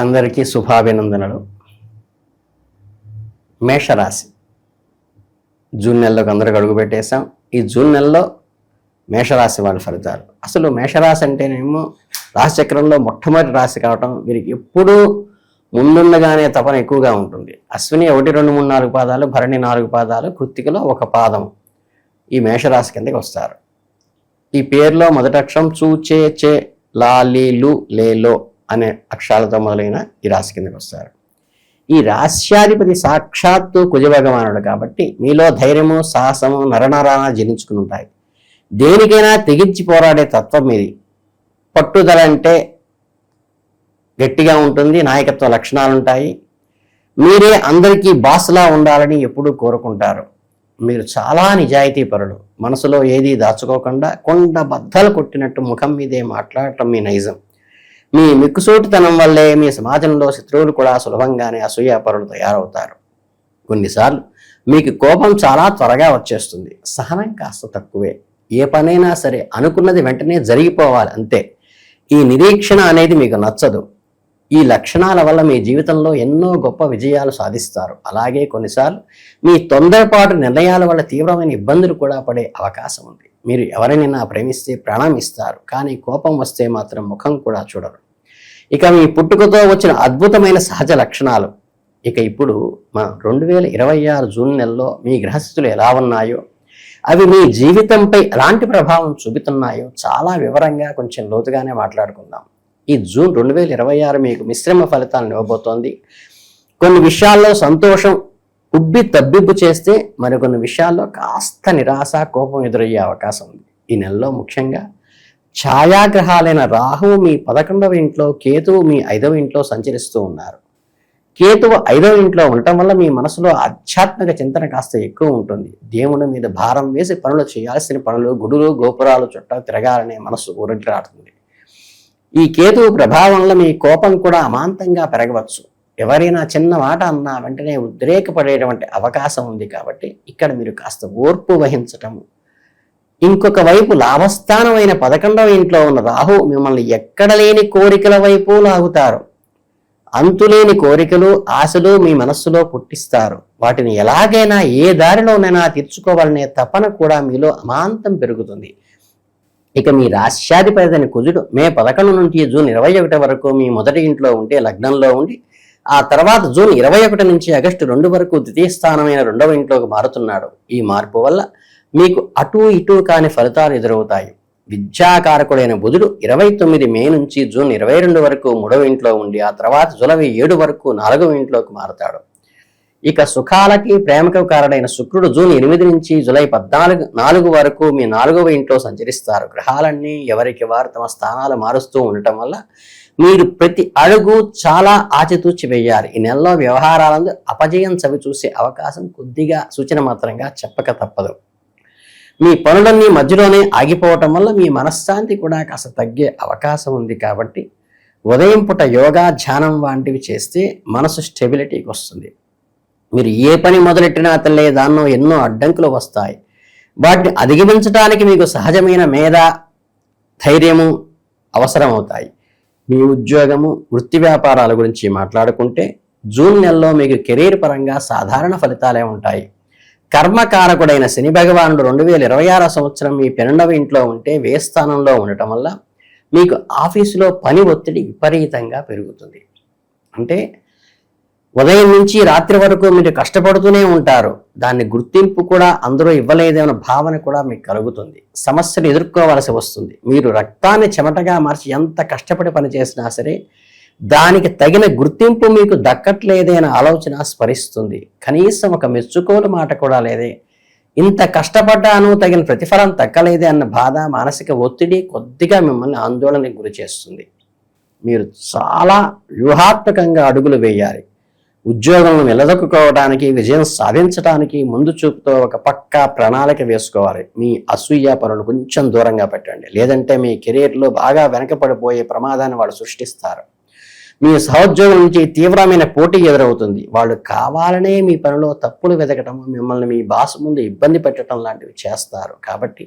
అందరికీ శుభాభినందనలు. మేషరాశి జూన్ నెలలోకి అందరికి అడుగు పెట్టేశాం. ఈ జూన్ నెలలో మేషరాశి వాళ్ళ ఫలితాలు. అసలు మేషరాశి అంటేనేమో రాశిచక్రంలో మొట్టమొదటి రాశి కావటం, వీరికి ఎప్పుడూ ముందుండగానే తపన ఎక్కువగా ఉంటుంది. అశ్విని 1, 2, 3, 4 పాదాలు, భరణి 4 పాదాలు, కృత్తికలో 1 పాదం ఈ మేషరాశి కిందకి వస్తారు. ఈ పేరులో మొదటి అక్షరం చూ, చే, చే, లా, లీ, లు, లే, లో అనే అక్షరాలతో మొదలైన ఈ రాశి కిందకి వస్తారు. ఈ రాశ్యాధిపతి సాక్షాత్తు కుజభగవానుడు కాబట్టి మీలో ధైర్యము, సాహసము నరనరాన జనించుకుని ఉంటాయి. దేనికైనా తెగించి పోరాడే తత్వం మీది. పట్టుదల అంటే గట్టిగా ఉంటుంది, నాయకత్వ లక్షణాలు ఉంటాయి. మీరే అందరికీ బాస్లా ఉండాలని ఎప్పుడూ కోరుకుంటారు. మీరు చాలా నిజాయితీ పరులు. మనసులో ఏదీ దాచుకోకుండా కొండ బద్దలు కొట్టినట్టు ముఖం మీదే మాట్లాడటం మీ నైజం. మీ మిక్కుసోటితనం వల్లే మీ సమాజంలో శత్రువులు కూడా సులభంగానే అసూయాపరులు తయారవుతారు. కొన్నిసార్లు మీకు కోపం చాలా త్వరగా వచ్చేస్తుంది. సహనం కాస్త తక్కువే. ఏ పనైనా సరే అనుకున్నది వెంటనే జరిగిపోవాలి అంతే. ఈ నిరీక్షణ అనేది మీకు నచ్చదు. ఈ లక్షణాల వల్ల మీ జీవితంలో ఎన్నో గొప్ప విజయాలు సాధిస్తారు. అలాగే కొన్నిసార్లు మీ తొందరపాటు నిర్ణయాల వల్ల తీవ్రమైన ఇబ్బందులు కూడా పడే అవకాశం ఉంది. మీరు ఎవరినైనా ప్రేమిస్తే ప్రాణం ఇస్తారు, కానీ కోపం వస్తే మాత్రం ముఖం కూడా చూడరు. ఇక మీ పుట్టుకతో వచ్చిన అద్భుతమైన సహజ లక్షణాలు. ఇక ఇప్పుడు మన 2026 జూన్ నెలలో మీ గ్రహస్థితులు ఎలా ఉన్నాయో, అవి మీ జీవితంపై ఎలాంటి ప్రభావం చూపుతున్నాయో చాలా వివరంగా కొంచెం లోతుగానే మాట్లాడుకుందాం. ఈ జూన్ 2026 మీకు మిశ్రమ ఫలితాలను ఇవ్వబోతోంది. కొన్ని విషయాల్లో సంతోషం ఉబ్బి తబ్బిబ్బు చేస్తే మరికొన్ని విషయాల్లో కాస్త నిరాశ, కోపం ఎదురయ్యే అవకాశం ఉంది. ఈ నెలలో ముఖ్యంగా ఛాయాగ్రహాలైన రాహువు మీ 11వ ఇంట్లో, కేతువు మీ 5వ ఇంట్లో సంచరిస్తూ ఉన్నారు. కేతువు 5వ ఇంట్లో ఉండటం వల్ల మీ మనసులో ఆధ్యాత్మిక చింతన కాస్త ఎక్కువ ఉంటుంది. దేవుని మీద భారం వేసి పనులు చేయాల్సిన పనులు, గుడులు గోపురాలు చుట్టూ తిరగాలనే మనసు ఊరటిరాడుతుంది. ఈ కేతువు ప్రభావంలో మీ కోపం కూడా అమాంతంగా పెరగవచ్చు. ఎవరైనా చిన్న మాట అన్నా వెంటనే ఉద్రేకపడేటువంటి అవకాశం ఉంది. కాబట్టి ఇక్కడ మీరు కాస్త ఓర్పు వహించటము. ఇంకొక వైపు లాభస్థానమైన 11వ ఇంట్లో ఉన్న రాహు మిమ్మల్ని ఎక్కడ లేని కోరికల వైపు లాగుతారు. అంతులేని కోరికలు, ఆశలు మీ మనస్సులో పుట్టిస్తారు. వాటిని ఎలాగైనా ఏ దారిలోనైనా తీర్చుకోవాలనే తపన కూడా మీలో అమాంతం పెరుగుతుంది. ఇక మీ రాశ్యాధిపతి కుజుడు మే 11 నుంచి జూన్ 21 వరకు మీ మొదటి ఇంట్లో ఉంటే లగ్నంలో ఉండి, ఆ తర్వాత జూన్ 21 నుంచి ఆగస్టు 2 వరకు ద్వితీయ స్థానమైన 2వ ఇంట్లోకి మారుతున్నాడు. ఈ మార్పు వల్ల మీకు అటూ ఇటూ కాని ఫలితాలు ఎదురవుతాయి. విద్యాకారకుడైన బుధుడు 29 మే నుంచి జూన్ 22 వరకు 3వ ఇంట్లో ఉండి, ఆ తర్వాత జూలై 7 వరకు 4వ ఇంట్లోకి మారుతాడు. ఇక సుఖాలకి ప్రేమకు కారణమైన శుక్రుడు జూన్ 8 నుంచి జూలై 14 వరకు మీ 4వ ఇంట్లో సంచరిస్తారు. గ్రహాలన్నీ ఎవరికి వారు తమ స్థానాలు మారుస్తూ ఉండటం వల్ల మీరు ప్రతి అడుగు చాలా ఆచితూచి వేయాలి. ఈ నెలలో వ్యవహారాలందు అపజయం చవి చూసే అవకాశం కొద్దిగా సూచన మాత్రంగా చెప్పక తప్పదు. మీ పనులన్నీ మధ్యలోనే ఆగిపోవటం వల్ల మీ మనశ్శాంతి కూడా కాస్త తగ్గే అవకాశం ఉంది. కాబట్టి ఉదయం పూట యోగా, ధ్యానం వంటివి చేస్తే మనసు స్టెబిలిటీకి వస్తుంది. మీరు ఏ పని మొదలెట్టినా తల్లే దానిలో ఎన్నో అడ్డంకులు వస్తాయి. వాటిని అధిగమించడానికి మీకు సహజమైన మేధ, ధైర్యము అవసరం అవుతాయి. మీ ఉద్యోగము, వృత్తి వ్యాపారాల గురించి మాట్లాడుకుంటే జూన్ నెలలో మీకు కెరీర్ పరంగా సాధారణ ఫలితాలే ఉంటాయి. కర్మకారకుడైన శని భగవానుడు 2026 సంవత్సరం మీ 12వ ఇంట్లో ఉంటే వ్యయ స్థానంలో ఉండటం వల్ల మీకు ఆఫీసులో పని ఒత్తిడి విపరీతంగా పెరుగుతుంది. అంటే ఉదయం నుంచి రాత్రి వరకు మీరు కష్టపడుతూనే ఉంటారు. దాన్ని గుర్తింపు కూడా అందరూ ఇవ్వలేదన్న భావన కూడా మీకు కలుగుతుంది. సమస్యలు ఎదుర్కోవాల్సి వస్తుంది. మీరు రక్తాన్ని చెమటగా మార్చి ఎంత కష్టపడి పనిచేసినా సరే దానికి తగిన గుర్తింపు మీకు దక్కట్లేదన్న ఆలోచన స్ఫరిస్తుంది. కనీసం ఒక మెచ్చుకోలు మాట కూడా లేదే, ఇంత కష్టపడ్డాను తగిన ప్రతిఫలం దక్కలేదే అన్న బాధ, మానసిక ఒత్తిడి కొద్దిగా మిమ్మల్ని ఆందోళనకు గురి చేస్తుంది. మీరు చాలా వ్యూహాత్మకంగా అడుగులు వేయాలి. ఉద్యోగంలో నిలదొక్కుకోవడానికి, విజయం సాధించడానికి ముందు చూపుతో ఒక పక్కా ప్రణాళిక వేసుకోవాలి. మీ అసూయ పనులు కొంచెం దూరంగా పెట్టండి. లేదంటే మీ కెరీర్లో బాగా వెనకపడిపోయే ప్రమాదాన్ని వాళ్ళు సృష్టిస్తారు. మీ సహోద్యోగుల నుంచి తీవ్రమైన పోటీ ఎదురవుతుంది. వాళ్ళు కావాలనే మీ పనిలో తప్పులు వెతకటం, మిమ్మల్ని మీ బాస్ ముందు ఇబ్బంది పెట్టడం లాంటివి చేస్తారు. కాబట్టి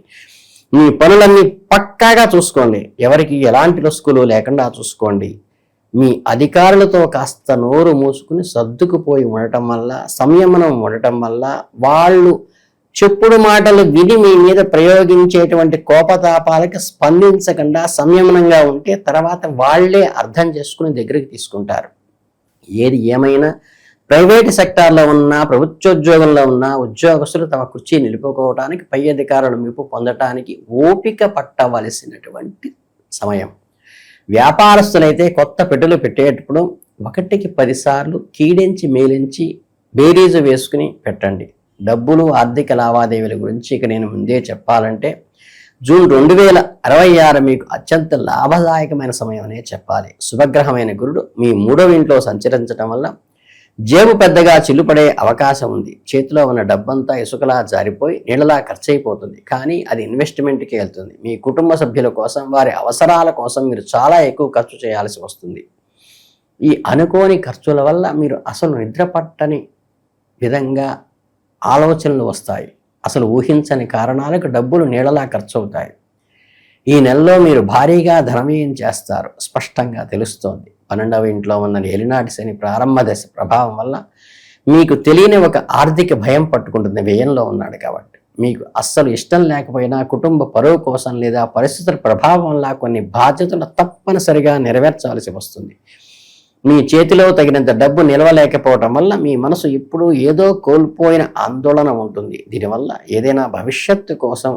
మీ పనులన్నీ పక్కాగా చూసుకోండి. ఎవరికి ఎలాంటి లొసుకులు లేకుండా చూసుకోండి. మీ అధికారులతో కాస్త నోరు మూసుకుని సర్దుకుపోయి ఉండటం వల్ల, సంయమనం ఉండటం వల్ల, వాళ్ళు చెప్పుడు మాటలు విని మీ మీద ప్రయోగించేటువంటి కోపతాపాలకి స్పందించకుండా సంయమనంగా ఉంటే తర్వాత వాళ్లే అర్థం చేసుకుని దగ్గరికి తీసుకుంటారు. ఏది ఏమైనా ప్రైవేటు సెక్టార్లో ఉన్న, ప్రభుత్వోద్యోగంలో ఉన్న ఉద్యోగస్తులు తమ కుర్చీ నిలుపుకోవడానికి, పై అధికారుల మెప్పు పొందటానికి ఓపిక పట్టవలసినటువంటి సమయం. వ్యాపారస్తులైతే కొత్త పెట్టులు పెట్టేటప్పుడు 1కి 10 సార్లు కీడించి మేలించి బేరీజు వేసుకుని పెట్టండి. డబ్బులు, ఆర్థిక లావాదేవీల గురించి ఇక నేను ముందే చెప్పాలంటే జూన్ 2026 మీకు అత్యంత లాభదాయకమైన సమయం అనే చెప్పాలి. శుభగ్రహమైన గురుడు మీ 3వ ఇంట్లో సంచరించడం వల్ల జేబు పెద్దగా చిల్లుపడే అవకాశం ఉంది. చేతిలో ఉన్న డబ్బంతా ఇసుకలా జారిపోయి నీళ్ళలా ఖర్చు అయిపోతుంది. కానీ అది ఇన్వెస్ట్మెంట్కి వెళ్తుంది. మీ కుటుంబ సభ్యుల కోసం, వారి అవసరాల కోసం మీరు చాలా ఎక్కువ ఖర్చు చేయాల్సి వస్తుంది. ఈ అనుకోని ఖర్చుల వల్ల మీరు అసలు నిద్ర పట్టని విధంగా ఆలోచనలు వస్తాయి. అసలు ఊహించని కారణాలకు డబ్బులు నీళ్ళలా ఖర్చు అవుతాయి. ఈ నెలలో మీరు భారీగా ధనవ్యయం చేస్తారు, స్పష్టంగా తెలుస్తోంది. 12వ ఇంట్లో ఉన్న ఏలినాటి శని ప్రారంభ దశ ప్రభావం వల్ల మీకు తెలియని ఒక ఆర్థిక భయం పట్టుకుంటుంది. వ్యయంలో ఉన్నాడు కాబట్టి మీకు అస్సలు ఇష్టం లేకపోయినా కుటుంబ పరువు కోసం లేదా పరిస్థితుల ప్రభావం వల్ల కొన్ని బాధ్యతలు తప్పనిసరిగా నెరవేర్చాల్సి వస్తుంది. మీ చేతిలో తగినంత డబ్బు నిలవలేకపోవటం వల్ల మీ మనసు ఇప్పుడు ఏదో కోల్పోయిన ఆందోళన ఉంటుంది. దీనివల్ల ఏదైనా భవిష్యత్తు కోసం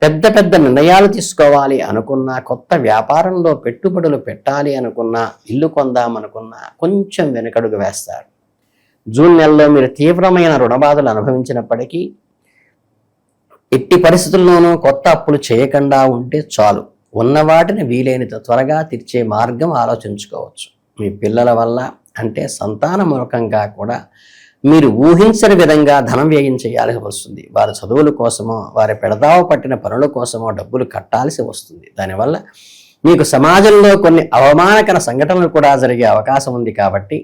పెద్ద పెద్ద నిర్ణయాలు తీసుకోవాలి అనుకున్నా, కొత్త వ్యాపారంలో పెట్టుబడులు పెట్టాలి అనుకున్నా, ఇల్లు కొందామనుకున్నా కొంచెం వెనుకడుగు వేస్తారు. జూన్ నెలలో మీరు తీవ్రమైన రుణబాధలు అనుభవించినప్పటికీ ఎట్టి పరిస్థితుల్లోనూ కొత్త అప్పులు చేయకుండా ఉంటే చాలు. ఉన్న వాటిని వీలైనంత త్వరగా తీర్చే మార్గం ఆలోచించుకోవచ్చు. మీ పిల్లల వల్ల అంటే సంతాన మూలకంగా కూడా మీరు ఊహించని విధంగా ధనం వ్యయం చేయాల్సి వస్తుంది. వారి చదువుల కోసమో, వారి పెడదావ పట్టిన పనుల కోసమో డబ్బులు కట్టాల్సి వస్తుంది. దానివల్ల మీకు సమాజంలో కొన్ని అవమానకర సంఘటనలు కూడా జరిగే అవకాశం ఉంది. కాబట్టి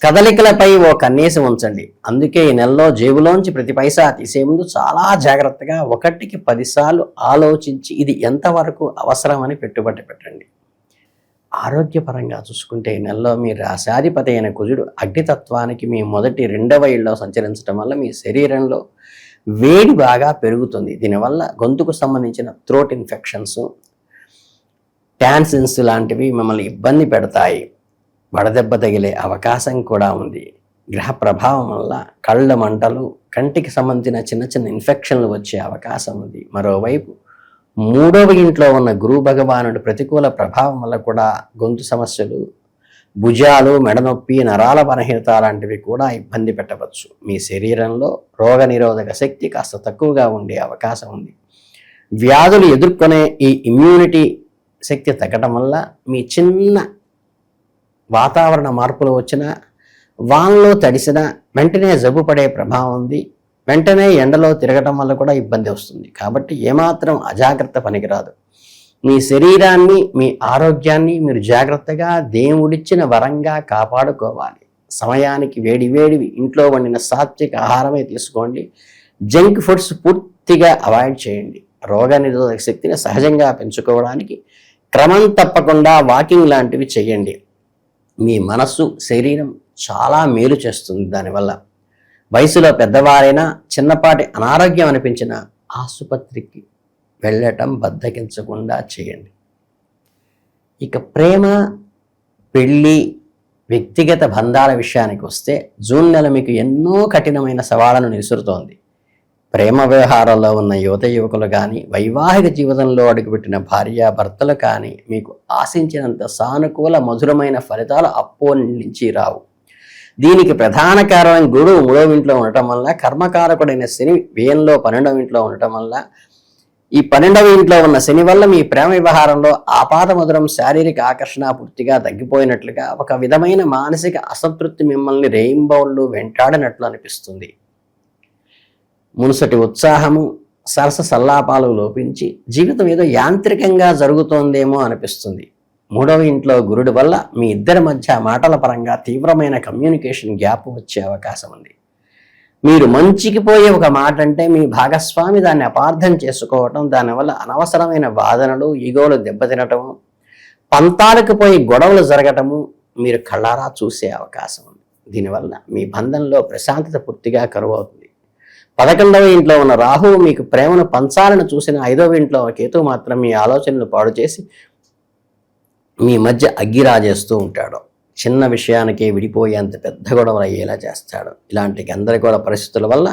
కదలికలపై ఓ కన్నేసి ఉంచండి. అందుకే ఈ నెలలో జేబులోంచి ప్రతి పైసా తీసే ముందు చాలా జాగ్రత్తగా 1కి 10 సార్లు ఆలోచించి ఇది ఎంతవరకు అవసరమని పెట్టుబడి పెట్టండి. ఆరోగ్యపరంగా చూసుకుంటే ఈ నెలలో మీ రాశాధిపతి అయిన కుజుడు అగ్నితత్వానికి మీ మొదటి 2వ ఇళ్ళలో సంచరించడం వల్ల మీ శరీరంలో వేడి బాగా పెరుగుతుంది. దీనివల్ల గొంతుకు సంబంధించిన థ్రోట్ ఇన్ఫెక్షన్స్, టాన్సిన్స్ లాంటివి మిమ్మల్ని ఇబ్బంది పెడతాయి. వడదెబ్బ తగిలే అవకాశం కూడా ఉంది. గ్రహ ప్రభావం వల్ల కళ్ళ మంటలు, కంటికి సంబంధించిన చిన్న చిన్న ఇన్ఫెక్షన్లు వచ్చే అవకాశం ఉంది. మరోవైపు 3వ ఇంట్లో ఉన్న గురు భగవానుడు ప్రతికూల ప్రభావం వల్ల కూడా గొంతు సమస్యలు, భుజాలు, మెడనొప్పి, నరాల బలహీనత లాంటివి కూడా ఇబ్బంది పెట్టవచ్చు. మీ శరీరంలో రోగ నిరోధక శక్తి కాస్త తక్కువగా ఉండే అవకాశం ఉంది. వ్యాధులు ఎదుర్కొనే ఈ ఇమ్యూనిటీ శక్తి తగ్గడం వల్ల మీ చిన్న వాతావరణ మార్పులు వచ్చినా, వానలో తడిసిన వెంటనే జబ్బు పడే ప్రభావం ఉంది. వెంటనే ఎండలో తిరగటం వల్ల కూడా ఇబ్బంది వస్తుంది. కాబట్టి ఏమాత్రం అజాగ్రత్త పనికిరాదు. మీ శరీరాన్ని, మీ ఆరోగ్యాన్ని మీరు జాగ్రత్తగా దేవుడిచ్చిన వరంగా కాపాడుకోవాలి. సమయానికి వేడివేడివి ఇంట్లో వండిన సాత్విక ఆహారమే తీసుకోండి. జంక్ ఫుడ్స్ పూర్తిగా అవాయిడ్ చేయండి. రోగ నిరోధక శక్తిని సహజంగా పెంచుకోవడానికి క్రమం తప్పకుండా వాకింగ్ లాంటివి చేయండి. మీ మనస్సు, శరీరం చాలా మేలు చేస్తుంది. దానివల్ల వయసులో పెద్దవారైనా చిన్నపాటి అనారోగ్యం అనిపించిన ఆసుపత్రికి వెళ్ళటం బద్దకించకుండా చేయండి. ఇక ప్రేమ, పెళ్ళి, వ్యక్తిగత బంధాల విషయానికి వస్తే జూన్ నెల మీకు ఎన్నో కఠినమైన సవాళ్లను విసురుతోంది. ప్రేమ వ్యవహారాల్లో ఉన్న యువత యువకులు కానీ, వైవాహిక జీవితంలో అడుగుపెట్టిన భార్యాభర్తలు కానీ మీకు ఆశించినంత సానుకూల మధురమైన ఫలితాలు అప్పటి నుంచి రావు. దీనికి ప్రధాన కారణం గురుడు 3వ ఇంట్లో ఉండటం వల్ల, కర్మకారకుడైన శని వ్యయంలో 12వ ఇంట్లో ఉండటం వల్ల, ఈ 12వ ఇంట్లో ఉన్న శని వల్ల మీ ప్రేమ వ్యవహారంలో ఆపాత మధురం, శారీరక ఆకర్షణ పూర్తిగా తగ్గిపోయినట్లుగా ఒక విధమైన మానసిక అసంతృప్తి మిమ్మల్ని రెయిన్బౌళ్ళు వెంటాడినట్లు అనిపిస్తుంది. మునుసటి ఉత్సాహము, సరస సల్లాపాలు లోపించి జీవితం ఏదో యాంత్రికంగా జరుగుతోందేమో అనిపిస్తుంది. 3వ ఇంట్లో గురుడు వల్ల మీ ఇద్దరి మధ్య మాటల పరంగా తీవ్రమైన కమ్యూనికేషన్ గ్యాప్ వచ్చే అవకాశం ఉంది. మీరు మంచికి పోయే ఒక మాట అంటే మీ భాగస్వామి దాన్ని అపార్థం చేసుకోవటం, దానివల్ల అనవసరమైన వాదనలు, ఈగోలు దెబ్బతినటము, పంతాలకు పోయి గొడవలు జరగటము, మీరు కళ్ళారా చూసే అవకాశం ఉంది. దీనివల్ల మీ బంధంలో ప్రశాంతత పూర్తిగా కరువవుతుంది. 11వ ఇంట్లో ఉన్న రాహువు మీకు ప్రేమను పంచాలని చూసిన 5వ ఇంట్లో కేతువు మాత్రం మీ ఆలోచనలు పాడు చేసి మీ మధ్య అగ్గిరాజేస్తూ ఉంటాడు. చిన్న విషయానికే విడిపోయేంత పెద్ద గొడవలు అయ్యేలా చేస్తాడు. ఇలాంటి గందరగోళ పరిస్థితుల వల్ల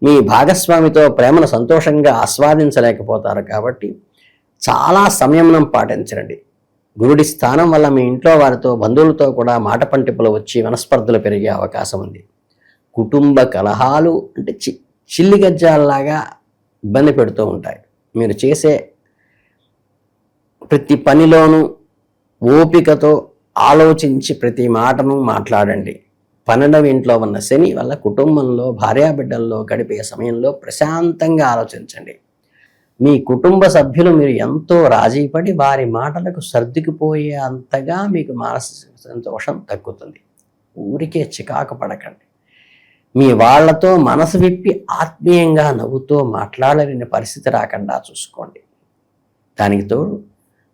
మీ భాగస్వామితో ప్రేమను సంతోషంగా ఆస్వాదించలేకపోతారు. కాబట్టి చాలా సంయమనం పాటించండి. గురుడి స్థానం వల్ల మీ ఇంట్లో వారితో బంధువులతో కూడా మాట పంటింపులు వచ్చి మనస్పర్ధలు పెరిగే అవకాశం ఉంది. కుటుంబ కలహాలు అంటే చిల్లిగజ్జాల్లాగా ఇబ్బంది పెడుతూ ఉంటాయి. మీరు చేసే ప్రతి పనిలోనూ ఓపికతో ఆలోచించి ప్రతి మాటను మాట్లాడండి. 12వ ఇంట్లో ఉన్న శని వల్ల కుటుంబంలో భార్యాబిడ్డల్లో గడిపే సమయంలో ప్రశాంతంగా ఆలోచించండి. మీ కుటుంబ సభ్యులు మీరు ఎంతో రాజీపడి వారి మాటలకు సర్దుకుపోయే అంతగా మీకు మానసిక సంతోషం తగ్గుతుంది. ఊరికే చికాకు పడకండి. మీ వాళ్లతో మనసు విప్పి ఆత్మీయంగా నవ్వుతూ మాట్లాడలేని పరిస్థితి రాకుండా చూసుకోండి. దానికి తోడు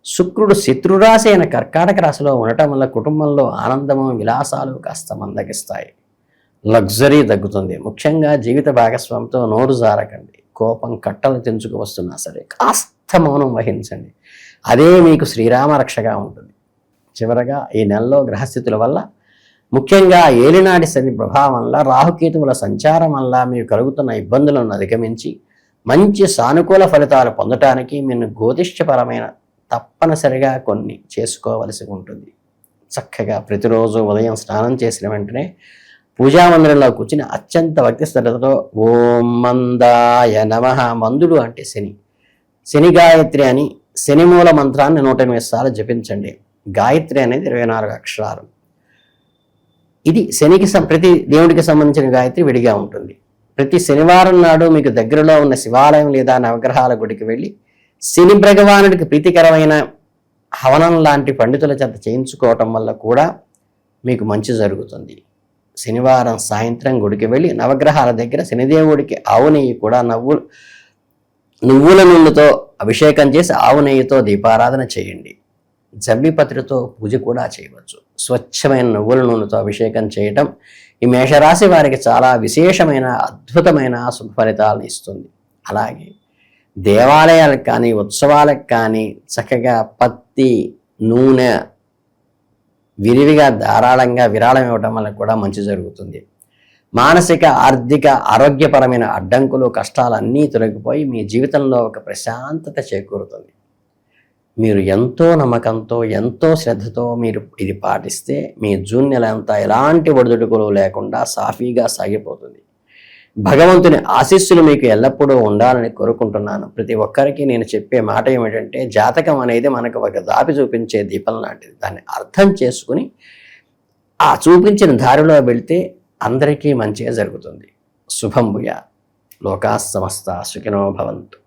శుక్రుడు శత్రురాశి అయిన కర్కాటక రాశిలో ఉండటం వల్ల కుటుంబంలో ఆనందము విలాసాలు కాస్త మందగిస్తాయి. లగ్జరీ తగ్గుతుంది. ముఖ్యంగా జీవిత భాగస్వామితో నోరు జారకండి. కోపం కట్టలు తెంచుకు వస్తున్నా సరే కాస్త మౌనం వహించండి. అదే మీకు శ్రీరామ రక్షగా ఉంటుంది. చివరగా ఈ నెలలో గ్రహస్థితుల వల్ల ముఖ్యంగా ఏలినాటి శని ప్రభావం వల్ల రాహుకేతువుల సంచారం వల్ల మీరు కలుగుతున్న ఇబ్బందులను అధిగమించి మంచి సానుకూల ఫలితాలు పొందటానికి మీరు జ్యోతిష్యపరమైన తప్పనిసరిగా కొన్ని చేసుకోవలసి ఉంటుంది. చక్కగా ప్రతిరోజు ఉదయం స్నానం చేసిన వెంటనే పూజామందిరంలో కూర్చుని అత్యంత భక్తి శ్రద్ధతో ఓం మందాయ నమః, మందుడు అంటే శని గాయత్రి అని శనిమూల మంత్రాన్ని 108 సార్లు జపించండి. గాయత్రి అనేది 24 అక్షరాలు. ఇది శనికి ప్రతి దేవుడికి సంబంధించిన గాయత్రి విడిగా ఉంటుంది. ప్రతి శనివారం నాడు మీకు దగ్గరలో ఉన్న శివాలయం లేదా నవగ్రహాల గుడికి వెళ్ళి శని భగవానుడికి ప్రీతికరమైన హవనం లాంటి పండితుల చేత చేయించుకోవటం వల్ల కూడా మీకు మంచి జరుగుతుంది. శనివారం సాయంత్రం గుడికి వెళ్ళి నవగ్రహాల దగ్గర శనిదేవుడికి ఆవు నెయ్యి కూడా నువ్వుల నూనెతో అభిషేకం చేసి ఆవు నెయ్యితో దీపారాధన చేయండి. జమ్మిపత్రితో పూజ కూడా చేయవచ్చు. స్వచ్ఛమైన నువ్వుల నూనెతో అభిషేకం చేయటం ఈ మేషరాశి వారికి చాలా విశేషమైన అద్భుతమైన శుభ ఫలితాలను ఇస్తుంది. అలాగే దేవాలయాలకు కానీ ఉత్సవాలకు కానీ చక్కగా పత్తి నూనె విరివిగా ధారాళంగా విరాళం ఇవ్వటం వల్ల కూడా మంచి జరుగుతుంది. మానసిక ఆర్థిక ఆరోగ్యపరమైన అడ్డంకులు కష్టాలన్నీ తొలగిపోయి మీ జీవితంలో ఒక ప్రశాంతత చేకూరుతుంది. మీరు ఎంతో నమ్మకంతో ఎంతో శ్రద్ధతో మీరు ఇది పాటిస్తే మీ జూన్ నెల అంతా ఎలాంటి ఒడిదుడుకులు లేకుండా సాఫీగా సాగిపోతుంది. భగవంతుని ఆశీస్సులు మీకు ఎల్లప్పుడూ ఉండాలని కోరుకుంటున్నాను. ప్రతి ఒక్కరికి నేను చెప్పే మాట ఏమిటంటే జాతకం అనేది మనకు ఒక దారి చూపించే దీపం లాంటిది. దాన్ని అర్థం చేసుకుని ఆ చూపించిన దారిలో వెళ్తే అందరికీ మంచిగా జరుగుతుంది. శుభం భూయాత్. లోకా సమస్తా సుఖినో భవంతు.